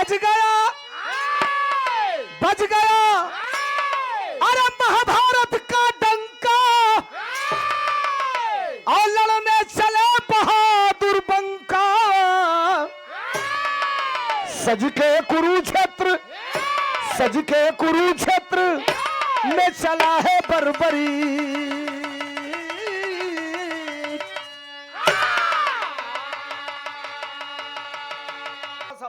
बज गया बज गया, अरे महाभारत का डंका, और लड़ने चले बहादुर बंका। सज के कुरुक्षेत्र, सज के कुरुक्षेत्र में चला है बर्बरी।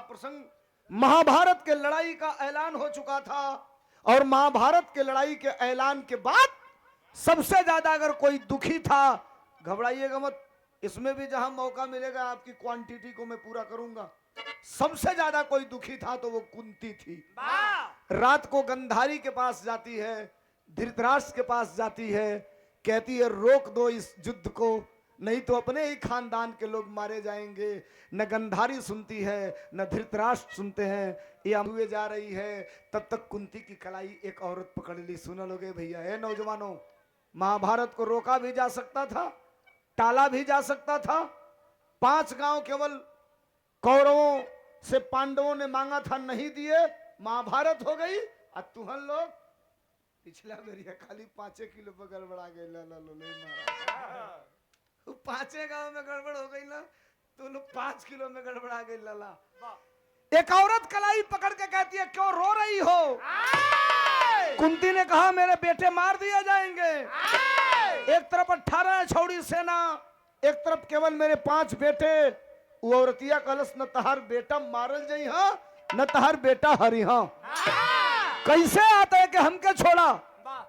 प्रसंग महाभारत के लड़ाई का ऐलान हो चुका था, और महाभारत के लड़ाई के ऐलान के बाद सबसे ज्यादा अगर कोई दुखी था, घबराइएगा मत, इसमें भी जहां मौका मिलेगा आपकी क्वांटिटी को मैं पूरा करूंगा। सबसे ज्यादा कोई दुखी था तो वो कुंती थी। रात को गंधारी के पास जाती है, धृतराष्ट्र के पास जाती है, कहती है रोक दो इस युद्ध को, नहीं तो अपने ही खानदान के लोग मारे जाएंगे। न गंधारी सुनती है न धृतराष्ट्र सुनते हैं, ये हुए जा रही है। तब तक कुंती की कलाई एक औरत पकड़ ली। सुना लोगे भैया, ए नौजवानों, महाभारत को रोका भी जा सकता था, टाला भी जा सकता था। 5 गांव केवल कौरवों से पांडवों ने मांगा था, नहीं दिए, महाभारत हो गई। और तुहन लोग पिछला बेरिया खाली 5 किलो पर गड़बड़ा गए, ला लो ले 5 गांव में गड़बड़ हो गई ना, तो लोग 5 किलो में गड़बड़ा गई लाला। एक औरत कलाई पकड़ के कहती है क्यों रो रही हो? कुंती ने कहा मेरे बेटे मार दिए जाएंगे। एक तरफ 18 छौड़ी सेना, एक तरफ केवल मेरे 5 बेटे। वो औरतिया कलश न तहार बेटा मारल जाई हा, न तहार बेटा हरी हा। कैसे आता है कि हमके छोड़ा?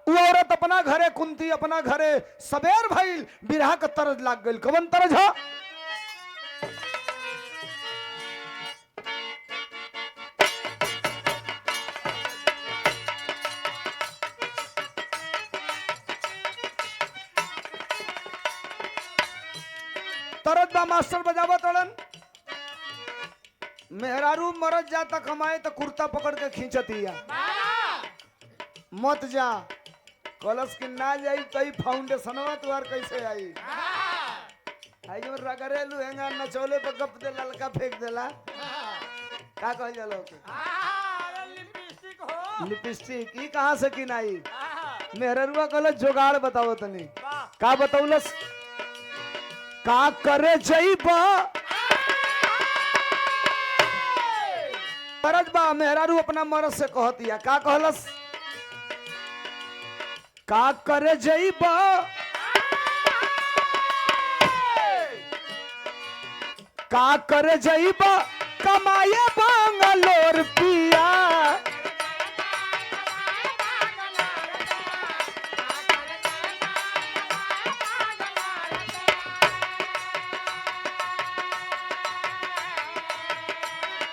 वो औरत अपना घरे, कुंती अपना घरे। सबेर भइल, बिरहा का तरज लाग गई। कवन तरज हा? तरज बा मास्टर बजावा तड़न। मेहरारू मरद जाता कमाए तो कुर्ता पकड़ के खींचतिया, मत जा। कलश की ना जाई तई फाउंडेशनवा तुहार कैसे आई? आई जो रगरे लुहेंगा नचोले पे गप दे ललका फेंक देला। का कहल जाला ओके? लिपस्टिक हो। लिपस्टिक ई कहां से किनाई? मेहररुआ कलश जुगाड़ बताओ तनी। का बताउलस? का करे जइबा मरद बा। मेहरारू अपना मरद से कहतिया, का कहलस? का करे जइबा का करे जइबा कमाए बांगलोर पिया।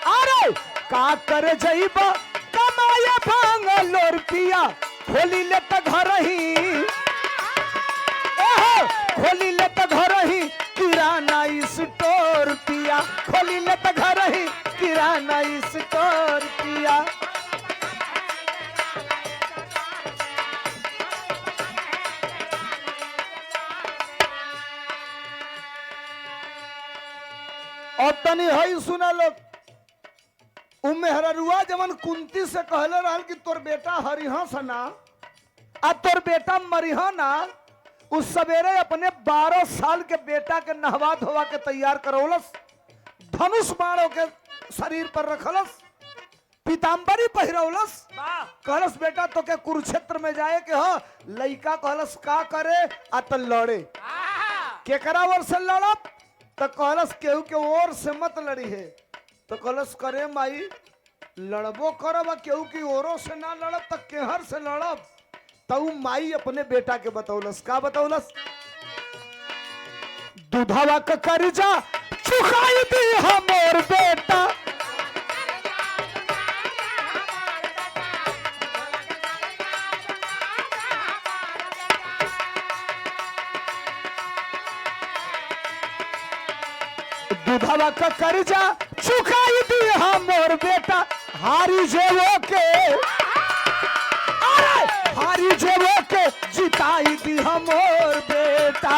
अरे का करे जइबा कमाए बांगलोर पिया। खोली ले त घर ही, खोली ले त घर ही किराना स्टोर पिया। खोली ले त घर ही किराना स्टोर पिया। और तनी हई सुना लोग, मेहररुआ जवन कुंती से कहले रहल कि तोर बेटा हरिहा सना आ तोर बेटा मरिहा ना, उस सवेरे अपने 12 साल के बेटा के नहवा धोवा के तैयार करौलस। धनुष बाणों के शरीर पर रखलस, पीताम्बरी पहिरौलस। कहलस बेटा तो के कुरुक्षेत्र में जाए के हो। लइका कहलस का करे? आ त लड़े। केकरा ओर से लड़ब? तो कहलस केहू के ओर से मत लड़ी है। तो कहलस करे माई लड़बो करब, केहू की ओरों से ना लड़ब तक केहर से लड़ब। तऊ माई अपने बेटा के बतौलस। का बतौलस? दूधवा का कर्जा चुकाई दी हमर बेटा। दूधवा का कर्जा चुकाई दी हमर बेटा। हारी जेवो के, अरे हारी जेवो के जिताई दी हमर बेटा।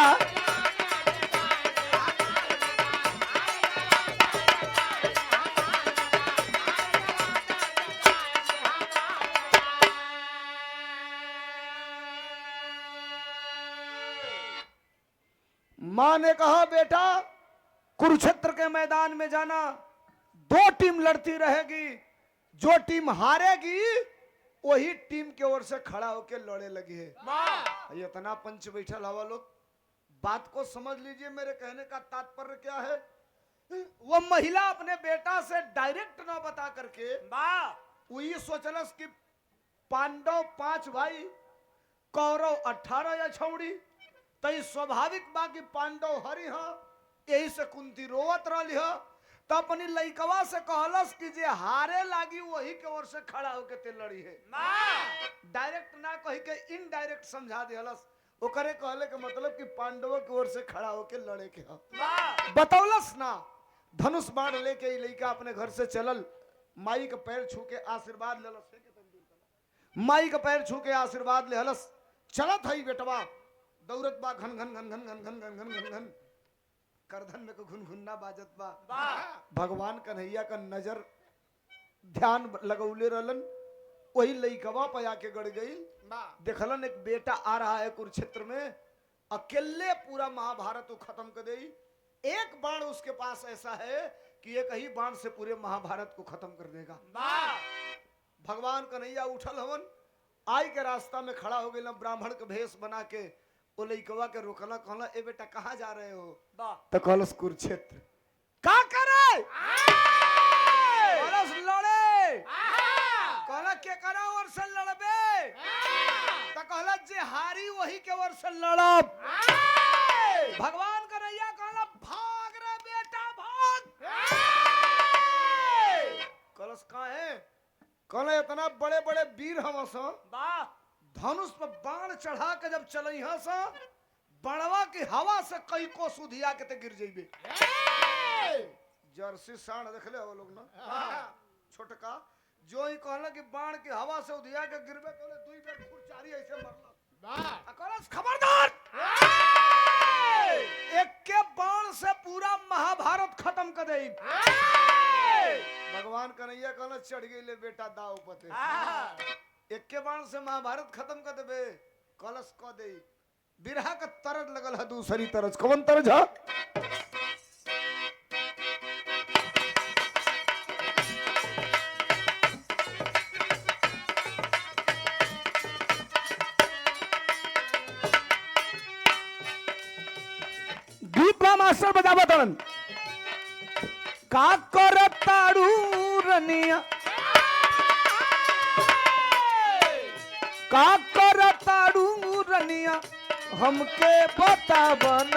मां ने कहा बेटा कुरुक्षेत्र के मैदान में जाना, 2 टीम लड़ती रहेगी, जो टीम हारेगी वही टीम के ओर से खड़ा होकर लड़े लगी है। ये इतना पंच बैठल हवा लोग, बात को समझ लीजिए। मेरे कहने का तात्पर्य क्या है, वो महिला अपने बेटा से डायरेक्ट ना बता करके वही सोचलस कि पांडव 5 भाई, कौरव 18 या छौड़ी, तो स्वाभाविक बा कि पांडव हरि हाँ, यही से कुंती रोवत रही है। तो अपनी लइकवा से कहलस कि जे हारे लागी वही के ओर से खड़ा होके ते लड़ी है। डायरेक्ट ना कही के इनडायरेक्ट समझा दिहलस। ओकरे कहले के मतलब कि पांडवों की ओर से खड़ा होके लड़े के ह बतौलस ना। धनुष बाण लेके लइका अपने घर से चलल, माई के पैर छू के आशीर्वाद लेलस। माई के पैर छू के आशीर्वाद लेहलस। चलत हई बेटवा, दौड़त बा, घन घन घन घन घन घन घन घन घन घन, करधन में को घुनघुन्ना बाजत बा। भगवान कन्हैया का नजर ध्यान लगौले रहलन, वही लइकवा पे आके गड़ गई। देखलन एक बेटा आ रहा है कुरुक्षेत्र में, अकेले पूरा महाभारत को खत्म कर दे। एक बाण उसके पास ऐसा है कि एक ही बाण से पूरे महाभारत को खत्म कर देगा। भगवान कन्हैया उठल हवन, आई के रास्ता में खड़ा हो गए, ब्राह्मण के भेष बना के वो लइकवा के रोकला। कहला ए बेटा कहाँ जा रहे हो? तो कहलस कुरुक्षेत्र। का करे? कहलस लड़े। कहला के करा और से लड़बे? तो कहला जे हारी वही के ओर से लड़ब। भगवान कन्हैया कहला भाग रे बेटा भाग। कहलस का है? कहला इतना बड़े बड़े वीर हम धनुष पर बाण चढ़ा के जब चल बड़वा की हवा से कई को सुधिया के ते गिर जेबे। जर्सी सांड देख ले वो लोग ना, छोटका जो ही कहला कि बाण की हवा से उधिया के गिरबे, कहले 2 बेर खुरचारी ऐसे मरला। कहलस खबरदार, एक के बाण से पूरा महाभारत खत्म कर दे। भगवान कन्हैया कहला चढ़ गई ले बेटा दाव पते, एक के बाण से महाभारत खत्म कर देबे। कलश क दे। बिरहा का तरज लगल है दूसरी तरज। कौन तरज है? गीत मास्टर बजा बतन का करताड़ू रनिया, का करताड़ू रनिया हमके बतावन।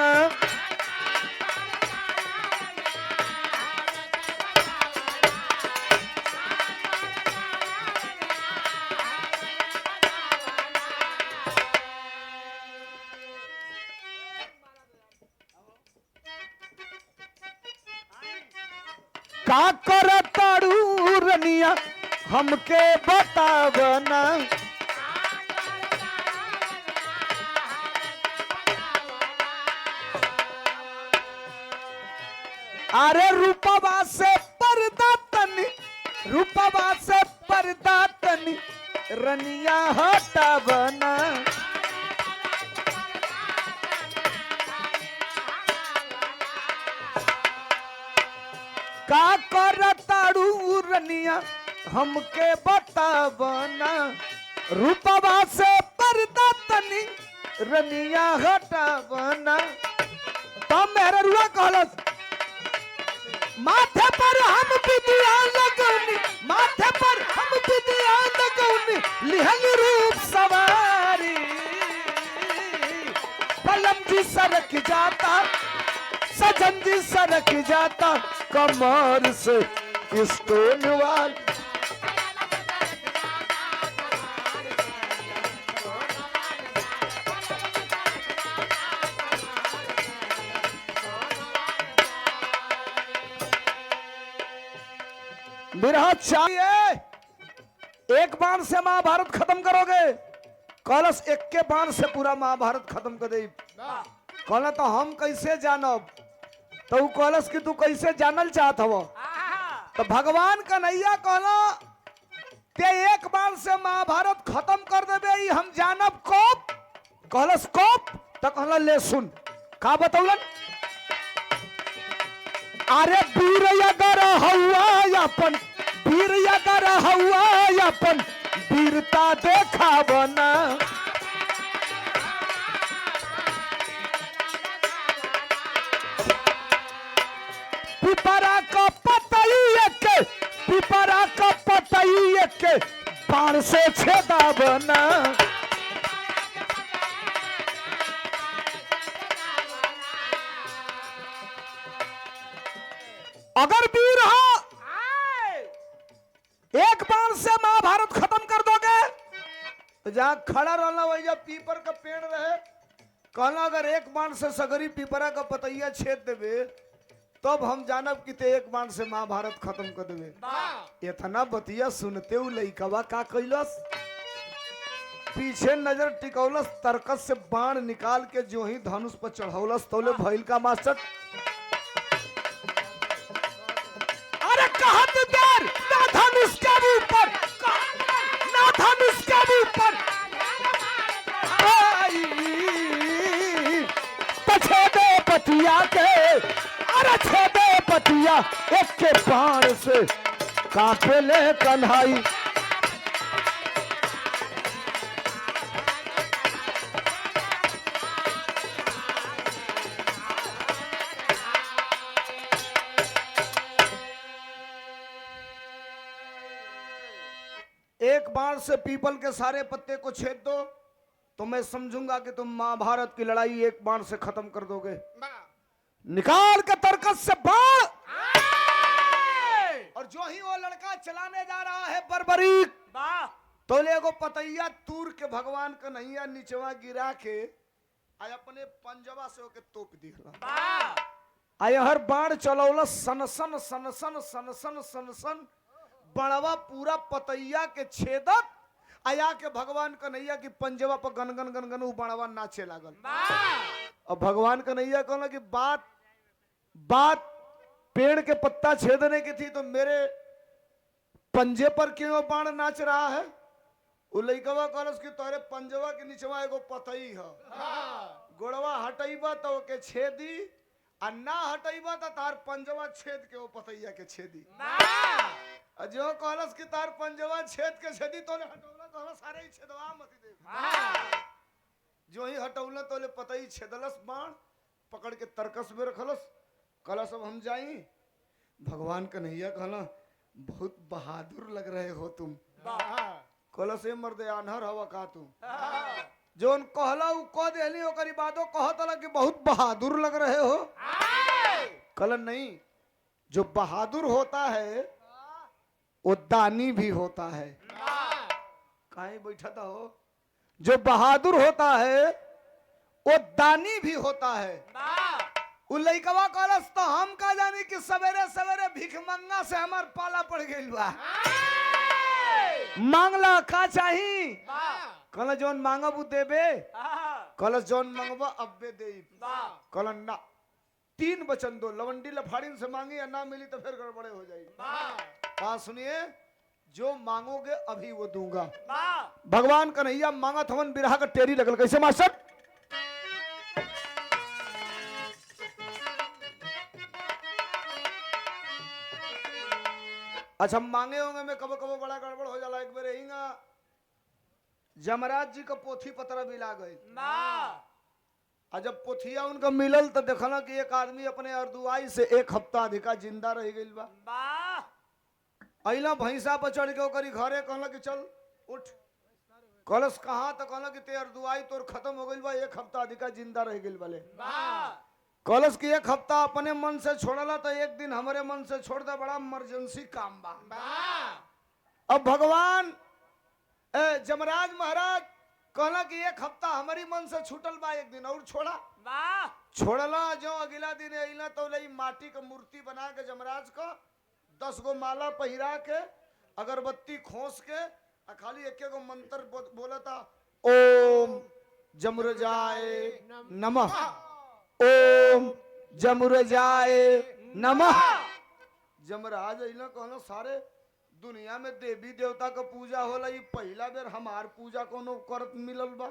का करताड़ू रनिया हमके बतावन। अरे रूपवा से पर्दा तनी, रूपवा से पर्दा तनी रनिया हटावना। का करताड़ू रनिया हमके बतावना। रूपवा से पर्दा तनी रनिया हटावना। तो मेरा रुआ कहलस माथे पर हम बिदिया लगौनी, माथे पर हम बिदिया लगौनी, लिहल रूप सवारी। पलम जी सरक जाता, सजन जी सरक जाता, कमर से स्टोन वाल। बिरहा चाहिए, एक बाण से महाभारत खत्म करोगे? कलश एक के बाण से पूरा महाभारत खत्म कर दे। कहला तो हम कैसे जानब? तो कलश की तू कैसे जानल चाहत हो? तो भगवान कन्हैया कहला ते एक बाण से महाभारत खत्म कर देबे, हम जानब कब? कहलस कब? तो कहला ले सुन का बतौलन? अरे वीर अगर हवा अपन, वीर अगर हवा अपन वीरता देखावना। पिपरा का पतई के, पिपरा का पतई के बाण से छेदावना। अगर वीर हो एक बाण से महाभारत खत्म कर दोगे तो जहां खड़ा रहना वही जब पीपर का पेड़ रहे, कहना अगर एक बाण से सगरी पीपरा का पतैया छेद देवे तब हम जानब कि ते एक बाण से महाभारत खत्म कर देवे। इतना बतिया सुनते हुए लइकवा का कैलस, पीछे नजर टिकौलस, तरकस से बाण निकाल के जो ही धनुष पर चढ़ौलस तोले भइल का मास्टर। अरे कहत देर ना धनुष के ऊपर, ना धनुष के ऊपर छेदे पतिया के, अरे छेदे पतिया एक के बाण से कांपे ले कन्हाई। एक बाण से पीपल के सारे पत्ते को छेद दो तो मैं समझूंगा कि तुम महाभारत की लड़ाई एक बाण से खत्म कर दोगे। निकाल के तरकस से बाण, और जो ही वो लड़का चलाने जा रहा है बर्बरीक, तो ले को पतैया तूर के भगवान का नैया नीचवा गिरा के आय अपने पंजवा से होके तोप दिया। आय हर बाण चलौला सनसन सनसन सनसन सनसन, बड़वा पूरा पतैया के छेदत आया के भगवान कन्हैया की पंजवा पर गनगन गनगन उ बड़वा नाचे लागल। अब भगवान कन्हैया कहला कि बात बात पेड़ के पत्ता छेदने की थी तो मेरे पंजे पर क्यों बाण नाच रहा है? उ लइकवा कहलस कि तोरे पंजवा के नीचवा एगो पतई है, गोड़वा हटैबा तो के छेदी आ ना हटैबा तो तार पंजवा छेद के वो पतैया के छेदी। जो कहलस कि तार पंजवा छेद के छेदी तोले हटौला, कहला सारे ही छेदवा मती दे। जो ही हटौला तोले पतई छेदलस, बाण पकड़ के तरकस में रखलस। कहला सब हम जाई। भगवान कन्हैया कहला बहुत बहादुर लग रहे हो तुम। कहला से मर्दे आन्हर हवा का तू? जोन कहला उ कह देली ओकरी बादो कहतला कि बहुत बहादुर लग रहे हो। कहला नहीं, जो बहादुर होता है वो दानी भी होता है। कहीं बैठा था हो? जो बहादुर होता है वो दानी भी होता है। उ लइकवा कहलस तो हम का जानी कि सवेरे सवेरे भिखमंगा से हमार पाला पड़ गइल बा। मांगला का चाही? कहला जौन मांगब उ देबे। कहला जौन मांगबा अब्बे देब। कहला ना, 3 वचन दो, लवंडी लफाड़िन से मांगी या ना मिली तो फिर गड़बड़े हो जाएगी। सुनिए, जो मांगोगे अभी वो दूंगा। भगवान कन्हैया मांगत हवन, बिरहा का टेरी लगल। कैसे मास्टर? अच्छा मांगे होंगे में कबो कबो बड़ा गड़बड़ हो जाला। एक बार यहींगा जमराज जी का पोथी पतरा मिला गई। जब पोथिया उनका मिलल तो देखला कि एक आदमी अपने अर्दुआई से 1 हफ्ता अधिका जिंदा रह गइल बा। अइला भैंसा पर चढ़ के ओकरी घरे कहला कि चल उठ। कहलस कहाँ? तो कहला कि ते अर्दुआई तोर खत्म हो गइल बा, 1 हफ्ता अधिका जिंदा रह गइल बाले। कहलस कि 1 हफ्ता अपने मन से छोड़ला तो 1 दिन हमारे मन से छोड़ दे, बड़ा इमरजेंसी काम बा। अब भगवान जमराज महाराज कहला कि 1 हफ्ता हमारी मन से छूटल बा, 1 दिन और छोड़ा। छोड़ला जो अगला दिन अइला तो लई माटी का मूर्ति बना के जमराज का 10 गो माला पहिरा के अगरबत्ती खोस के खाली 1 गो मंत्र बोला था, ओम जमराजाय नमः, ओम जमराजाय नमः। जमराज अइला कहला सारे दुनिया में देवी देवता का पूजा होला, ये पहला बेर हमार पूजा कोनो करत मिलल बा।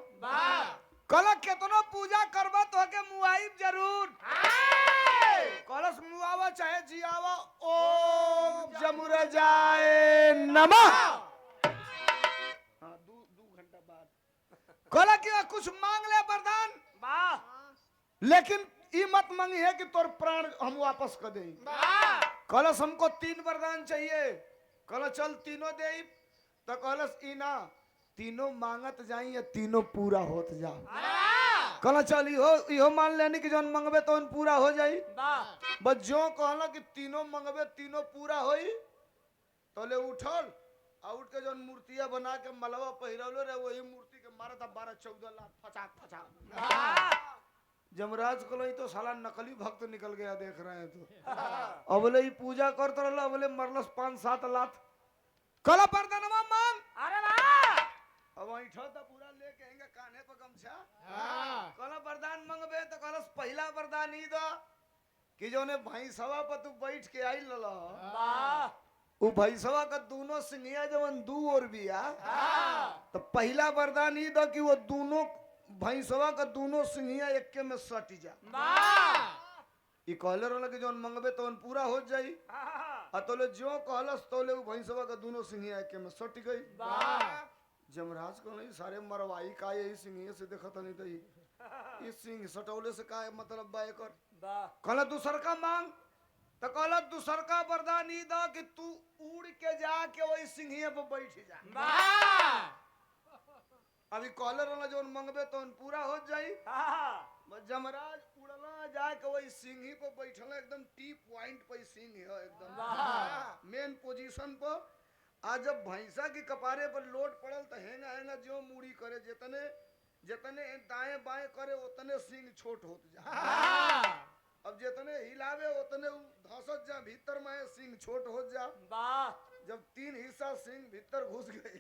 कल केतनो पूजा करबा तो के मुआइब जरूर। कलश मुआवा चाहे जियावा, ओम जमुर जाए नमः। हाँ, दू घंटा बाद कल कि कुछ मांग ले वरदान, लेकिन ई मत मांगी है कि तोर प्राण हम वापस कर दें। कलश हमको 3 वरदान चाहिए। कल चल तीनों दे, तो कलश ई ना तीनों मांगत जाई या तीनों पूरा होत जा। कल चल इहो मान लेनी कि जौन मंगबे तो पूरा हो जाई। बस जो कहला कि तीनों मंगबे तीनों पूरा होई, तो ले उठल आ उठ के जौन मूर्तियां बना के मलवा पहिरौले रहे वही मूर्ति के मारा था 12-14 लाख फचाक फचाक। जमराज को तो साला नकली भक्त निकल गया, देख रहे हैं तो। अबले ही पूजा करते रहला, अबले मरलस 5-7 लाख। कल वरदानवा मांग। अरे वाह, अब ऐठो तो पूरा लेके आएंगे कान्हे पर गमछा। कल वरदान मंगबे तो कलस पहला वरदान ई दो कि जोने भैंसवा पर तू बैठ के आई लला, वो भैंसवा का दोनों सिंगिया जवन दू और बिया, तो पहला वरदान ई दो कि वो दोनों भैंसवा का दोनों सिंगिया एक्के में सट जा। ई कहले रहला कि जोन मंगबे तो पूरा हो जाई। आ तोले जो कहलस तोले वो भैंसवा का दोनों सिंगिया एक्के में सट गई। जमराज को नहीं सारे मरवाई का यही सिंगिया से देखत नहीं तो इस सिंह सटौले से का मतलब बा एकर। कहला दूसर का मांग, तो कहला दूसर का वरदान ई दा कि तू उड़ के जाके वही सिंहिया पे बैठ जा। अभी कहले रहला जोन मंगबे तो पूरा हो जाई। जमराज उड़ला जाके वही सिंही पे बैठला, एकदम टी पॉइंट पे सिंह है, एकदम मेन पोजीशन पर। आज जब भैंसा की कपारे पर लोट पड़ल तो हेंगा हेंगा जो मुड़ी करे, जितने जितने दाएं बाएं करे उतने सिंह छोट होत जा। अब जितने हिलावे उतने धसत जा भीतर में सिंह छोट हो जा। जब 3 हिस्सा सिंह भीतर घुस गए,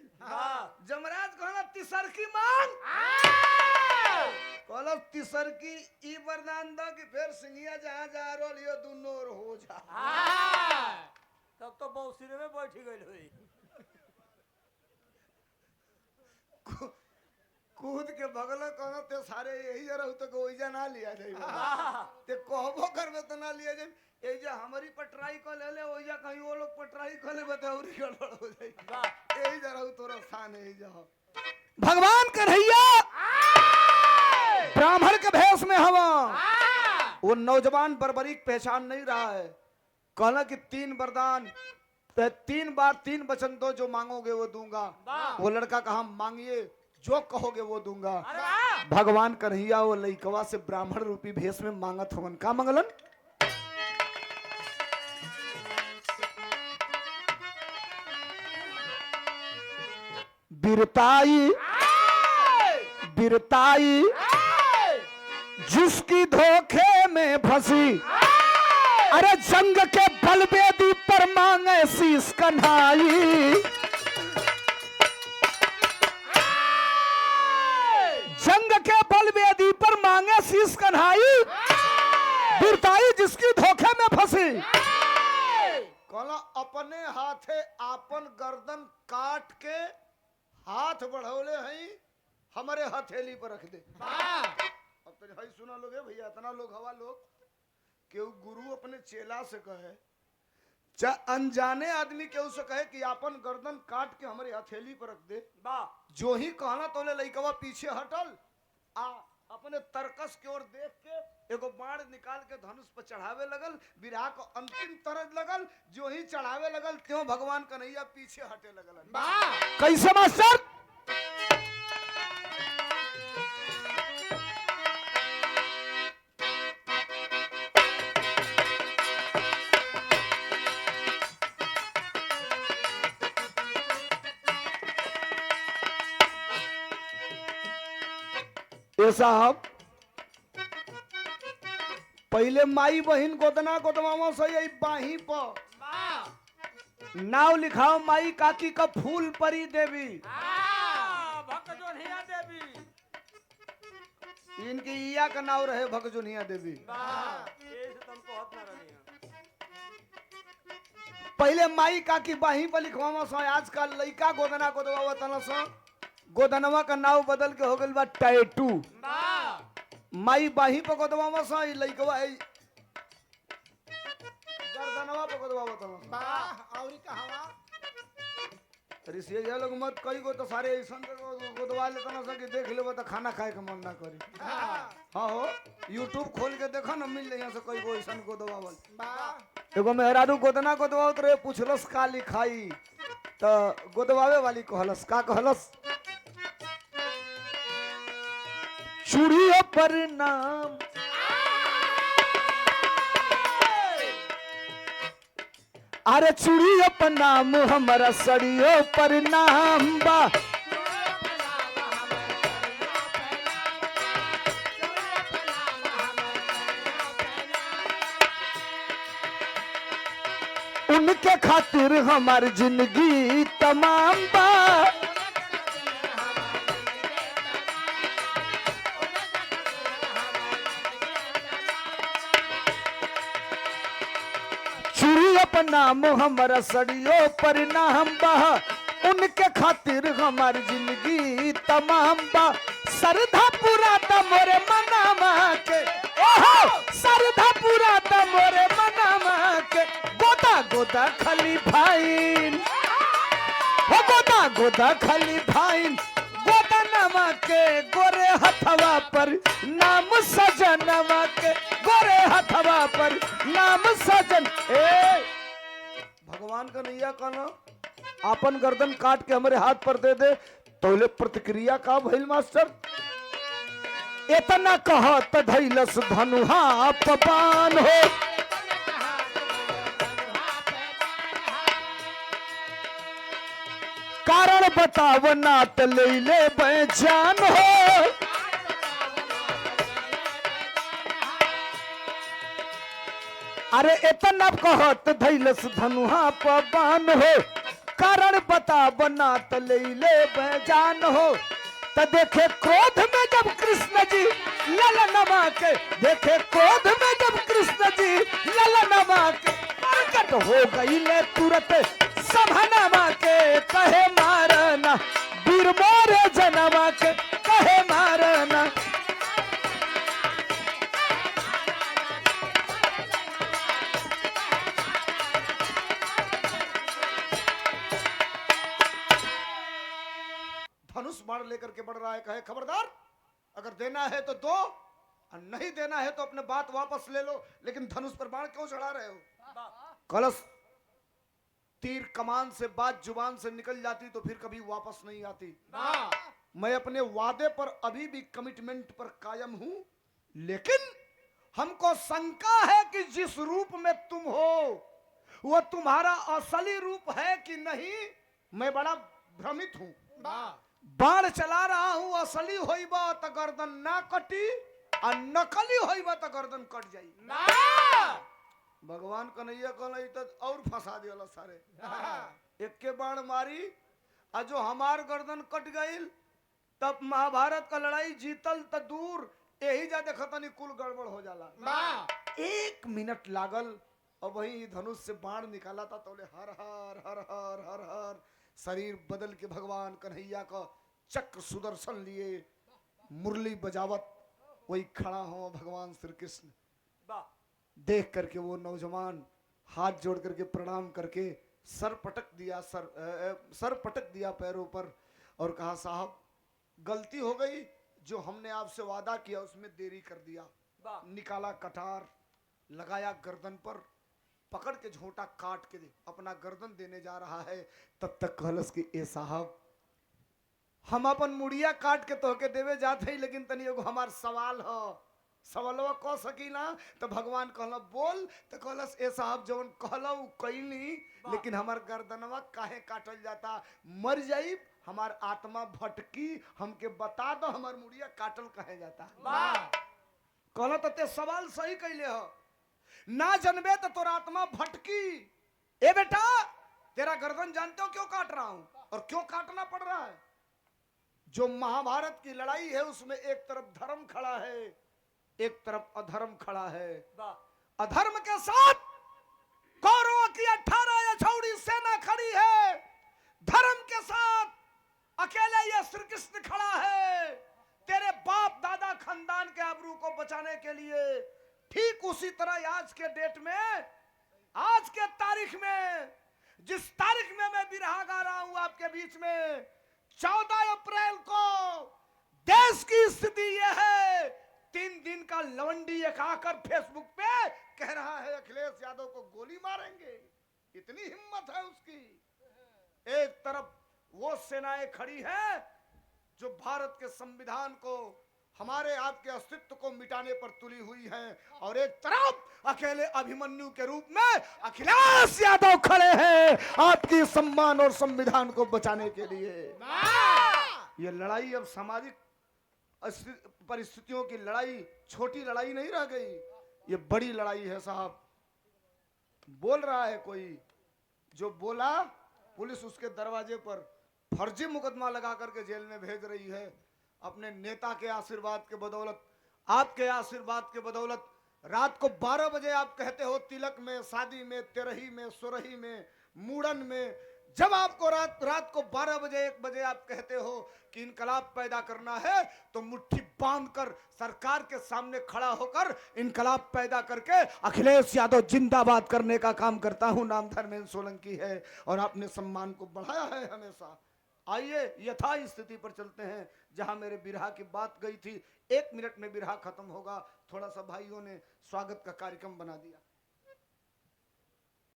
जमराज कहला तीसर की मांग। कहला तीसर की ई वरदान दा कि फिर सिंहिया जहां जा रोल ये दोनों और हो जा। तब तो बौसिरे में बैठी गई हुई। कूद के भगल कहना ते सारे यही जरा तो ओइजा ना लिया जाई। ते कहबो करबे तो ना लिया जाई। एजा हमारी पटराई को ले ले, ओइजा कहीं वो लोग पटराई को ले बता और गड़बड़ हो जाई। यही जरा तोरा स्थान है जा। भगवान कन्हैया ब्राह्मण के भेष में हवा, वो नौजवान बर्बरीक पहचान नहीं रहा है। कहला कि 3 वरदान, 3 बार 3 वचन दो, जो मांगोगे वो दूंगा। वो लड़का कहा मांगिए, जो कहोगे वो दूंगा। भगवान कन्हैया वो लइकवा से ब्राह्मण रूपी भेष में मांगत हवन। का मंगलन? बिरताई बिरताई जिसकी धोखे में फंसी, अरे जंग के बलवेदी पर मांगे शीश कन्हाई। जंग के बलवेदी पर मांगे शीश कन्हाई, बिरताई जिसकी धोखे में फंसी। कहला अपने हाथे आपन गर्दन काट के हाथ बढ़ौले हैं, हमारे हथेली पर रख दे। अब तो भाई सुना लोगे भैया, इतना लोग हवा लोग केहू गुरु अपने चेला से कहे, चाहे अनजाने आदमी केहू से कहे कि आपन गर्दन काट के हमारे हथेली पर रख दे। जो ही कहना तो ले लइकवा पीछे हटल, आ अपने तरकस की ओर देख के एगो बाण निकाल के धनुष पर चढ़ावे लगल। विराह को अंतिम तरज लगल, जो ही चढ़ावे लगल त्यों भगवान कन्हैया पीछे हटे लगल। कैसे मास्टर? साहब पहले माई बहन गोदना गोदमामा से यही बाही पर नाव लिखाओ, माई काकी का फूल परी देवी, भक्तजोनिया देवी। इनकी इया का नाव रहे भगजुनिया देवी। पहले माई काकी बाही पर लिखवामा से, आजकल लइका गोदना गोदवा तना से गोदनवा का नाव बदल के हो गइल बा टैटू। वाह माई बाही पे गोदवा सा ई लइकवा है गर्दनवा पे गोदवा बतवा। वाह औरी कहवा ऋषि ये लोग मत कई गो तो सारे ऐसा गोदवा लेता ना सके देख लेबो तो खाना खाए के मन ना करी। हाँ हो यूट्यूब खोल के देखो ना मिल यहाँ से कई गो ऐसा गोदवा बल। वाह एगो मेहरारू गोदना गोदवा उतरे पूछलस का लिखाई तो गोदवावे वाली कहलस का कहलस चूड़ियों पर नाम अरे चूड़ियों पर नाम हमारा सड़ियों पर नाम बा उनके खातिर हमारी जिंदगी तमाम बा चूड़ियों पर नाम हमारा सड़ियों पर नाम बा उनके खातिर हमारी जिंदगी तमाम बा सरधा पूरा ता मोरे मनामा के ओहो सरधा पूरा ता मोरे मनामा के गोदा गोदा खाली भाईन हो गोदा गोदा खाली भाईन गोदा नामा के गोरे हथवा पर नाम सजनवा के गोरे हथवा पर नाम सजन। ए भगवान का नैया कहना आपन गर्दन काट के हमारे हाथ पर दे दे तोले प्रतिक्रिया का भइल मास्टर। इतना कहत धैलस धनुहा पपान हो कारण बताव ना त ले ले बेजान हो अरे इतना कहत धैलस धनुहा पपान हो कारण बताव ना त ले ले बेजान हो त देखे क्रोध में जब कृष्ण जी ललनमा के देखे क्रोध में जब कृष्ण जी ललनमा के प्रकट हो गई ले तुरंत सभनमा के कहे मारना वीर मोरे जनवा के कहे मारना धनुष बाण लेकर के बढ़ रहा है कहे खबरदार अगर देना है तो दो और नहीं देना है तो अपने बात वापस ले लो लेकिन धनुष पर बाण क्यों चढ़ा रहे हो। कलश तीर कमान से बात जुबान से निकल जाती तो फिर कभी वापस नहीं आती। मैं अपने वादे पर अभी भी कमिटमेंट पर कायम हूं लेकिन हमको शंका है कि जिस रूप में तुम हो वह तुम्हारा असली रूप है कि नहीं। मैं बड़ा भ्रमित हूं बाण चला रहा हूं असली होइबा त गर्दन ना कटी और नकली होइबा त गर्दन कट जाई। भगवान कन्हैया कहले त और फंसा दिया सारे एक के बाण मारी आ जो हमार गर्दन कट गईल तब महाभारत का लड़ाई जीतल त दूर यही जा देखतनी कुल गड़बड़ हो जाला। 1 मिनट लागल और वही धनुष से बाण निकाला था तोले हर हर हर हर हर हर शरीर बदल के भगवान कन्हैया का चक्र सुदर्शन लिए मुरली बजावत वही खड़ा हो भगवान श्री कृष्ण। देख करके वो नौजवान हाथ जोड़ करके प्रणाम करके सर पटक दिया पैरों पर और कहा साहब गलती हो गई जो हमने आपसे वादा किया उसमें देरी कर दिया। निकाला कटार लगाया गर्दन पर पकड़ के झोंटा काट के अपना गर्दन देने जा रहा है तब तक कहलस कि ए साहब हम अपन मुड़िया काट के तोहके देवे जाते ही लेकिन तनी एगो हमार सवाल हो सवालवा कह सकीला तो भगवान कहला बोल तो कहलस ए साहब जवन कहला उ कइली लेकिन हमार गर्दनवा काहे काटल जाता मर जाई हमार आत्मा भटकी हमके बता दो हमार मुड़िया काटल कहे जाता। कहला तो ते सवाल सही कैले हो ना जनबे तो तोरा आत्मा भटकी। ए बेटा तेरा गर्दन जानते हो क्यों काट रहा हूं और क्यों काटना पड़ रहा है। जो महाभारत की लड़ाई है उसमें एक तरफ धर्म खड़ा है एक तरफ अधर्म खड़ा है। अधर्म के साथ कौरवों की 18 या 26 सेना खड़ी है धर्म के साथ अकेले ये श्री किसने खड़ा है तेरे बाप दादा खानदान के आबरू को बचाने के लिए। ठीक उसी तरह आज के डेट में, आज के तारीख में, जिस तारीख में मैं बिरहा गा रहा हूं आपके बीच में, 14 अप्रैल को देश की स्थिति यह है, 3 दिन का लवंडी एक आकर फेसबुक पे कह रहा है अखिलेश यादव को गोली मारेंगे। इतनी हिम्मत है उसकी। एक तरफ वो सेनाएं खड़ी हैं जो भारत के संविधान को, हमारे आपके अस्तित्व को मिटाने पर तुली हुई हैं, और एक तरफ अकेले अभिमन्यु के रूप में अखिलेश यादव खड़े हैं आपकी सम्मान और संविधान को बचाने के लिए। ये लड़ाई अब सामाजिक परिस्थितियों की लड़ाई, छोटी लड़ाई नहीं रह गई, ये बड़ी लड़ाई है साहब। बोल रहा है कोई, जो बोला पुलिस उसके दरवाजे पर फर्जी मुकदमा लगा करके जेल में भेज रही है। अपने नेता के आशीर्वाद के बदौलत, आपके आशीर्वाद के बदौलत, रात को 12 बजे आप कहते हो तिलक में, शादी में, तेरही में, सोरही में, मूड़न में, जब आपको रात को 12 बजे 1 बजे आप कहते हो कि इनकलाब पैदा करना है, तो मुट्ठी बांधकर सरकार के सामने खड़ा होकर इनकलाब पैदा करके अखिलेश यादव जिंदाबाद करने का काम करता हूं। नाम धर्मेंद्र सोलंकी है और आपने सम्मान को बढ़ाया है हमेशा। आइए यथा स्थिति पर चलते हैं जहां मेरे बिरहा की बात गई थी। 1 मिनट में बिरहा खत्म होगा। थोड़ा सा भाइयों ने स्वागत का कार्यक्रम बना दिया।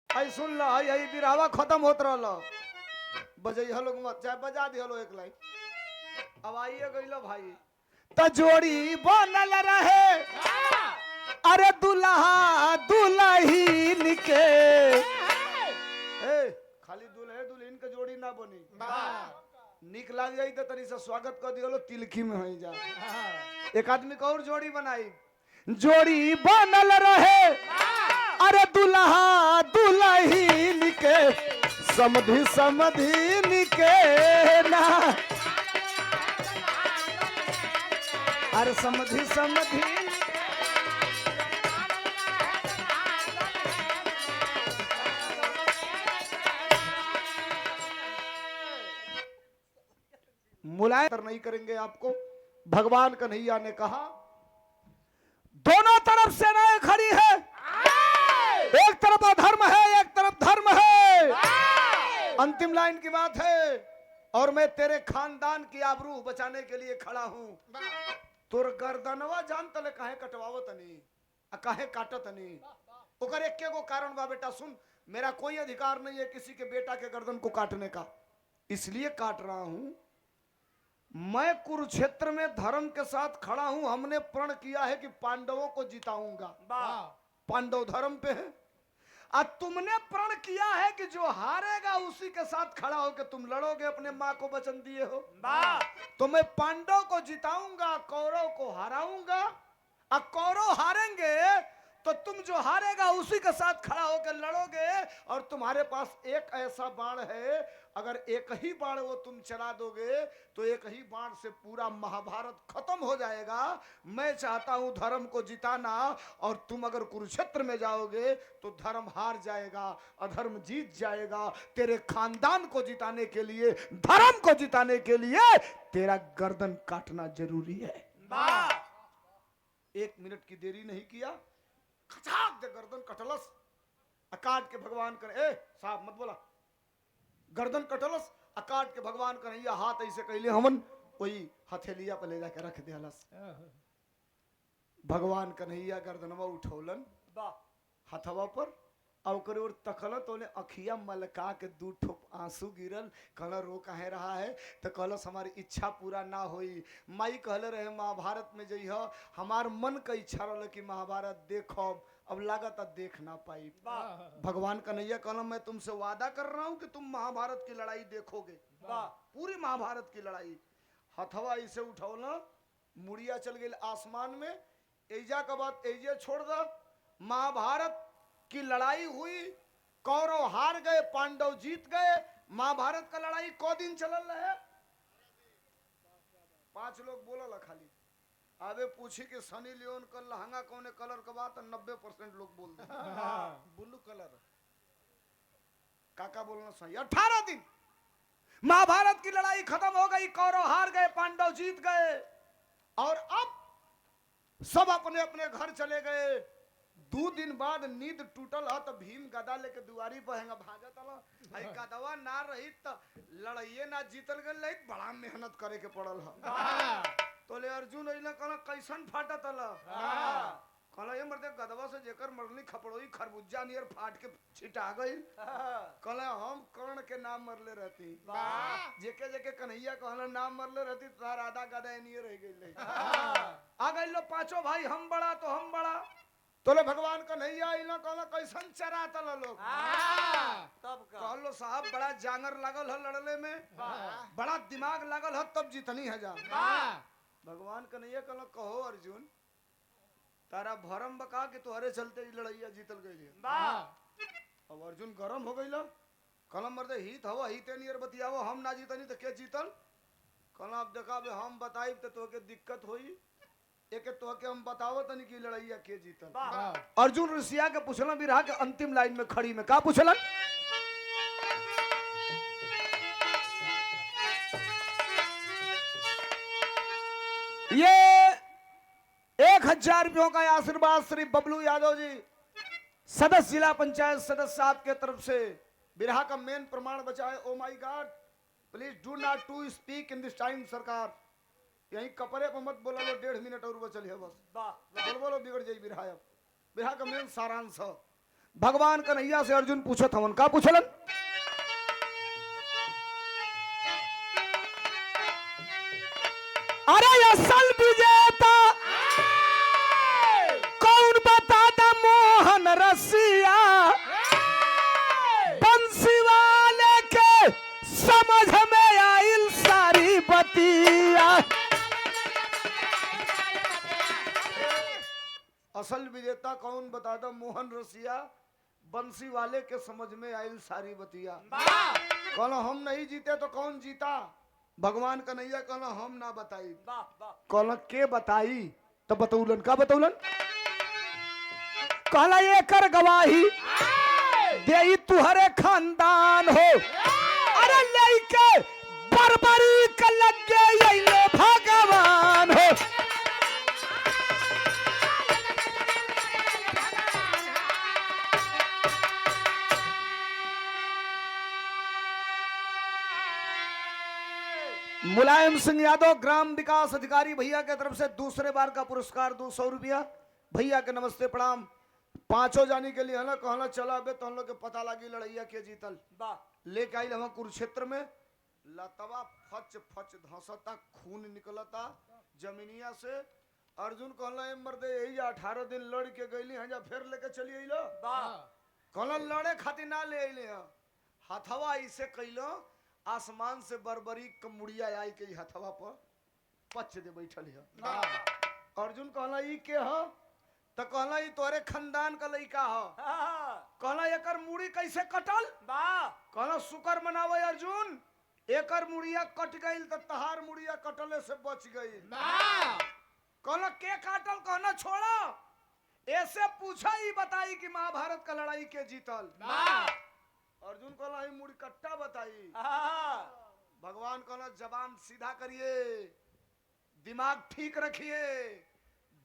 आई सुन ला, आई बिरहावा खत्म होत रहा, बजई लोग मत, चाहे बजा दी एक लाइन। अब आइए गईलो भाई, त जोड़ी बनल रहे अरे दुल्हा दुल्हीन के, खाली दूल्हे दुल्हन के जोड़ी ना बनी, निक लग जाई तो तनी से स्वागत कर दियो, तिलकी में हो जा। एक आदमी को और जोड़ी बनाई, जोड़ी बनल रहे अरे दुल्हा दुल्हीन के, समधि समधीन के ना, अरे समधि समधीन मुलायम नहीं करेंगे आपको। भगवान कन्हैया ने कहा दोनों तरफ सेनाएं खड़ी है, एक तरफ अधर्म है, एक तरफ धर्म है। अंतिम लाइन की बात है, और मैं तेरे खानदान की आबरू बचाने के लिए खड़ा हूं। तोर गर्दनवा जान तले काहे कटवावत नहीं, काहे काटत नहीं, ओकर एके गो कारण बा बेटा। सुन, मेरा कोई अधिकार नहीं है किसी के बेटा के गर्दन को काटने का, इसलिए काट रहा हूं। मैं कुरुक्षेत्र में धर्म के साथ खड़ा हूं। हमने प्रण किया है कि पांडवों को जिताऊंगा। पांडव धर्म पे है। आज तुमने प्रण किया है कि जो हारेगा उसी के साथ खड़ा होकर तुम लड़ोगे, अपने माँ को वचन दिए हो। तो मैं पांडव को जिताऊंगा, कौरव को हराऊंगा। अब कौरव हारेंगे तो तुम जो हारेगा उसी के साथ खड़ा होकर लड़ोगे। और तुम्हारे पास एक ऐसा बाण है, अगर एक ही बाण वो तुम चला दोगे तो एक ही बाण से पूरा महाभारत खत्म हो जाएगा। मैं चाहता हूं धर्म को जिताना, और तुम अगर कुरुक्षेत्र में जाओगे तो धर्म हार जाएगा, अधर्म जीत जाएगा। तेरे खानदान को जिताने के लिए, धर्म को जिताने के लिए तेरा गर्दन काटना जरूरी है। 1 मिनट की देरी नहीं किया, खचाक दे गर्दन कटलस। काट के भगवान करे, साहब मत बोला, गर्दन कटलस। काट के भगवान कन्हैया हाथ ऐसे कहले हमन, वही हथेलिया पे ले जाके रख दियालस। भगवान कन्हैया गर्दनवा उठौलन हथवा पर, और करे और तकल तो ने अखिया मलका के 2 ठोप आंसू गिरल। कहल रो काहे रहा है, तो कहलस हमारी इच्छा पूरा ना होई। माई कहले रहे महाभारत में जइह, हमार मन का इच्छा रहा कि महाभारत देखो, अब लागत देख ना पाई। भगवान कन्हैया कहला मैं तुमसे वादा कर रहा हूं कि तुम महाभारत की लड़ाई देखोगे, पूरी महाभारत की लड़ाई। हथवा इसे उठौला, मुड़िया चल गई आसमान में। एजा का बात एजे छोड़ दो। महाभारत की लड़ाई हुई, कौरव हार गए, पांडव जीत गए। महाभारत का लड़ाई को दिन चलल रहे? 5 लोग बोलल खाली। अबे पूछी कि सनी लियोन का लहंगा कौने कलर का बात, 90% लोग बोल दे ब्लू कलर। काका बोलना सही। 18 दिन महाभारत की लड़ाई खत्म हो गई, कौरव हार गए, पांडव जीत गए और अब सब अपने अपने घर चले गए। 2 दिन बाद नींद टूटल ह तो भीम गदा लेके दुआरी पर हैंगा भागत हल। आई गदवा ना रही तो लड़ाइए ना जीतल गल रही, बड़ा मेहनत करे के पड़ल ह। तो ले अर्जुन अइला कहला कैसन फाटत हल? कहला ये मर्दे गदवा से जेकर मरली खपड़ोई खरबूजा नियर फाट के छिटा गई। कहला हम कर्ण के नाम मरले रहती, जेके जेके कन्हैया कहला नाम मरले रहती तो राधा गदा नियर रह गई। आ गई लो पांचों भाई, हम बड़ा तो हम बड़ा। तोले भगवान कन्हैया आइला कहला कैसन चराता लोग? तब का कहलो साहब बड़ा जांगर लागल है लड़ले में, बड़ा दिमाग लागल है तब जीतनी है जा। भगवान कन्हैया कहला कहो अर्जुन, तारा भरम बका के तोहरे चलते ही लड़ैया जीतल गई। अब अर्जुन गरम हो गई, कहला मर्दे हित हवा हिते नियर बतियावो, हम ना जीतनी तो के जीतल? कहला अब देखा बे हम बताई तो तोके दिक्कत होई, एक तोके हम बतावो तनी की लड़ैया के जीतल। अर्जुन ऋषिया के पूछलन बिरहा के अंतिम लाइन में खड़ी में का पूछलन? ये 1000 रुपयों का आशीर्वाद श्री बबलू यादव जी सदस्य जिला पंचायत सदस्य साहब के तरफ से बिरहा का मेन प्रमाण बचाए। Oh my god, please do not to speak in this time. सरकार यही कपड़े पर मत बोला लो, 1.5 मिनट और बचल है बस। बोलो बिगड़ जाई बिरहा। अब बिरहा का मेन सारांश है। भगवान कन्हैया से अर्जुन पूछत हवन का पूछलन? अरे असल विजेता कौन बता दा मोहन रसिया, बंसी वाले के समझ में आइल सारी बतिया। असल विजेता कौन बता दा मोहन रसिया, बंसी वाले के समझ में आइल सारी बतिया। कहला हम नहीं जीते तो कौन जीता? भगवान कन्हैया कहला हम ना बताई। कहला के बताई? तो बतौलन का बतौलन? कहला ये कर गवाही दे तुहरे खानदान हो, अरे लेके बरबरी का लग गए भगवान हो। मुलायम सिंह यादव ग्राम विकास अधिकारी भैया के तरफ से दूसरे बार का पुरस्कार 200 रुपया। भैया के नमस्ते प्रणाम। पांचों जाने के लिए है ना कहना चला बे तो हम लोग के पता लगी लड़ैया के जीतल। लेके आई हम कुरुक्षेत्र में, लतवा फच फच धसता, खून निकलता जमीनिया से। अर्जुन कहला मर्दे यही 18 दिन लड़ के गईली हैं, फिर लेके चली अइलो। कहला लड़े खातिर ना ले अइले हैं, हथवा ऐसे कैलो आसमान से बरबरी कमुड़िया आई के हथवा पर पच दे बैठल है। अर्जुन कहला ई के ह? तो कहला ई तोरे खानदान का लइका ह। कहला एकर मुड़ी कैसे कटल? कहला शुक्र मनावे अर्जुन, एकर मुड़िया कट गई तो तहार मुड़िया कटले से बच गई। कहला के काटल? कहना छोड़ो, ऐसे पूछा ही बताई कि महाभारत का लड़ाई के जीतल। अर्जुन कहला ही मुड़ी कट्टा बताई। भगवान कहला जबान सीधा करिए, दिमाग ठीक रखिए,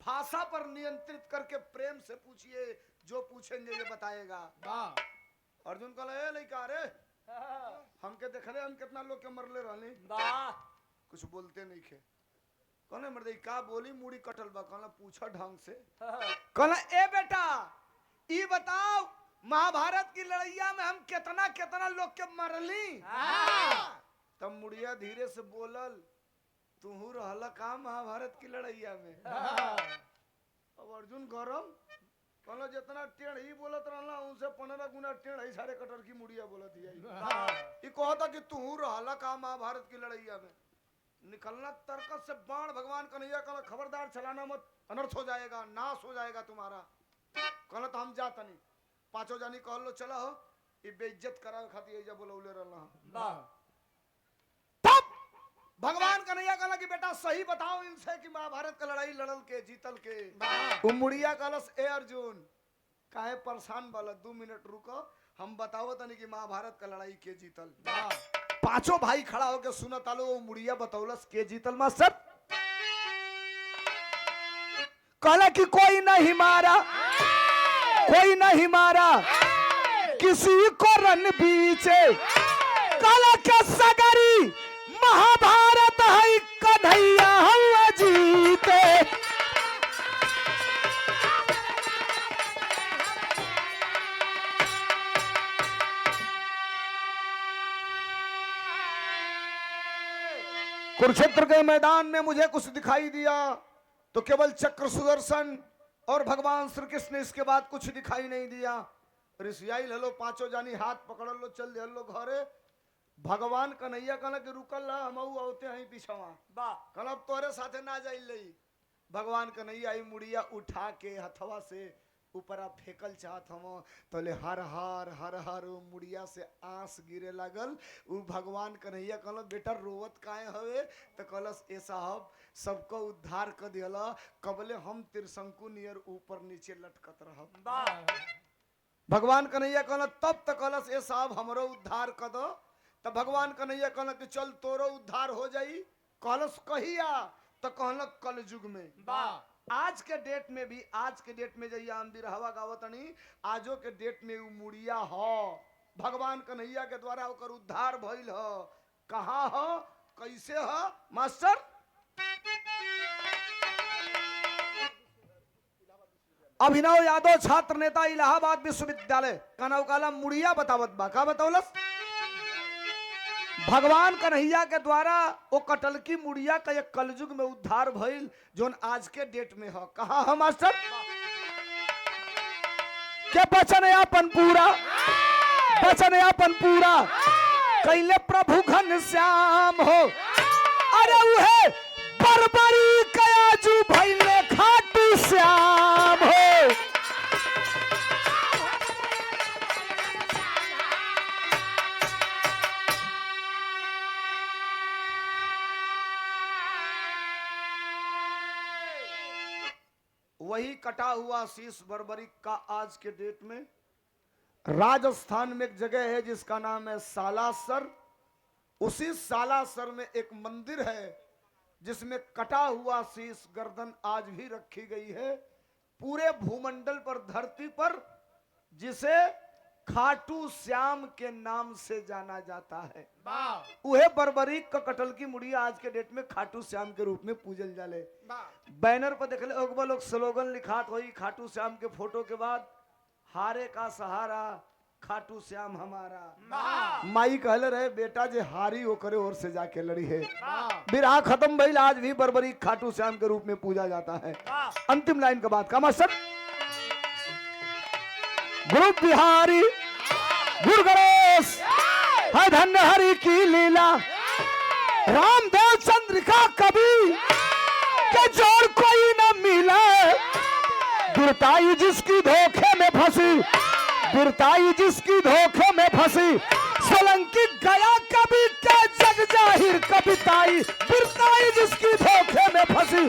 भाषा पर नियंत्रित करके प्रेम से पूछिए, जो पूछेंगे ये बताएगा। अर्जुन कहला ए लइका रे, हमके देखले हम कितना लोग के मरले रहनी, कुछ बोलते नहीं खे। कहले मर्दे का बोली मुड़ी कटल बा? कहला पूछा ढंग से। कहला ए बेटा ई बताओ महाभारत की लड़ैया में हम कितना कितना लोग के मरली? तब मुड़िया धीरे से बोलल, तू रहला का महाभारत की लड़ैया में? अब अर्जुन गरम कहला जितना टेढ़ ही बोलत रहला उनसे 15 गुना टेढ़ ही सारे कटर की मुड़िया बोलत ही। ई कहता कि तू रहला का महाभारत की लड़ैया में? निकलना तरकत से बाण। भगवान कन्हैया कहला खबरदार चलाना मत, अनर्थ हो जाएगा, नाश हो जाएगा तुम्हारा। कहला तो हम जाता नहीं। पांचों जानी कहल लो चला हो, ये बेइज्जत करा खातिर जब बोलौले रहला। तब भगवान कन्हैया कहला कि बेटा सही बताओ इनसे कि महाभारत का लड़ाई लड़ल के जीतल के? उमुड़िया कहलस ए अर्जुन काहे परेशान वाला, 2 मिनट रुको, हम बताओ तनी कि महाभारत का लड़ाई के जीतल। पांचों भाई खड़ा होकर सुनत आलो वो मुड़िया बतौलस के जीतल मास्टर। कहला कि कोई नहीं मारा, कोई नहीं मारा किसी को रन बीचे। कहला के सगरी महाभारत है कन्हैया हुआ जीते। कुरुक्षेत्र के मैदान में मुझे कुछ दिखाई दिया तो केवल चक्र सुदर्शन और भगवान श्री कृष्ण, इसके बाद कुछ दिखाई नहीं दिया। ऋषियाई ले लो, पांचों जानी हाथ पकड़ लो, चल दे लो घरे। भगवान कन्हैया कहला कि रुकल ला, हम औते हैं पीछवा। कहला अब तोरे साथे ना जाई लई। भगवान कन्हैया ई मुड़िया उठा के हथवा से ऊपरा फेंकल चाहत हम तोले हर हर हर हर मुड़िया से आंस गिरे लागल। उ भगवान कन्हैया कहल बेटा रोवत काहे हवे? तो कहलस ए साहब सबको उद्धार कर दिया, कबले हम त्रिशंकु नियर ऊपर नीचे लटकत रहब। भगवान कन्हैया कहल तब तक कहलस ए साहब हमरो उद्धार कर दो। तब भगवान कन्हैया कहल कि चल तोरो उद्धार हो जाई। कहलस कहिया? तो कहल कल युग में। आज के डेट में भी, आज के डेट में जइया हम बिरहवा गावतनी, आजो के डेट में उ मुड़िया हो भगवान कन्हैया के द्वारा ओकर उद्धार भइल हो। कहाँ हो, कैसे हो मास्टर? अभिनव यादव छात्र नेता इलाहाबाद विश्वविद्यालय कनौकाला मुड़िया बतावत बा। का बतौलस? भगवान कन्हैया के द्वारा वो कटल की मुड़िया का एक कलयुग में उद्धार भइल जोन आज के डेट में हो। कहा हो मास्टर? के बचन यापन पूरा, बचन यापन पूरा कैले प्रभु घन श्याम हो। अरे उहे बरबरी कयाजू भइले खाटू श्याम हो। वही कटा हुआ शीश बरबरी का आज के डेट में राजस्थान में एक जगह है जिसका नाम है सालासर। उसी सालासर में एक मंदिर है जिसमें कटा हुआ शीश गर्दन आज भी रखी गई है। पूरे भूमंडल पर, धरती पर जिसे खाटू श्याम के नाम से जाना जाता है। उहे बरबरी का कटल की मुड़िया आज के डेट में खाटू श्याम के रूप में पूजल जाले। बैनर पर देख ले लोग स्लोगन लिखात होई खाटू श्याम के फोटो के बाद, हारे का सहारा खाटू श्याम हमारा। माई कहले रहे बेटा जे हारी हो करे और से जाके लड़ी है। बिरहा खत्म भइल, आज भी बरबरी खाटू श्याम के रूप में पूजा जाता है। अंतिम लाइन के बाद का मास्टर? गुरु बिहारी गुरु गणेश है धन्य हरि की लीला। रामदेव चंद्रिका कवि के जोड़ कोई न मिला। दुर्ताई जिसकी धोखे में फंसी, दुर्ताई जिसकी धोखे में फंसी। सोलंकी गया कभी क्या जग जाहिर कविताई, दुर्ताई जिसकी धोखे में फंसी।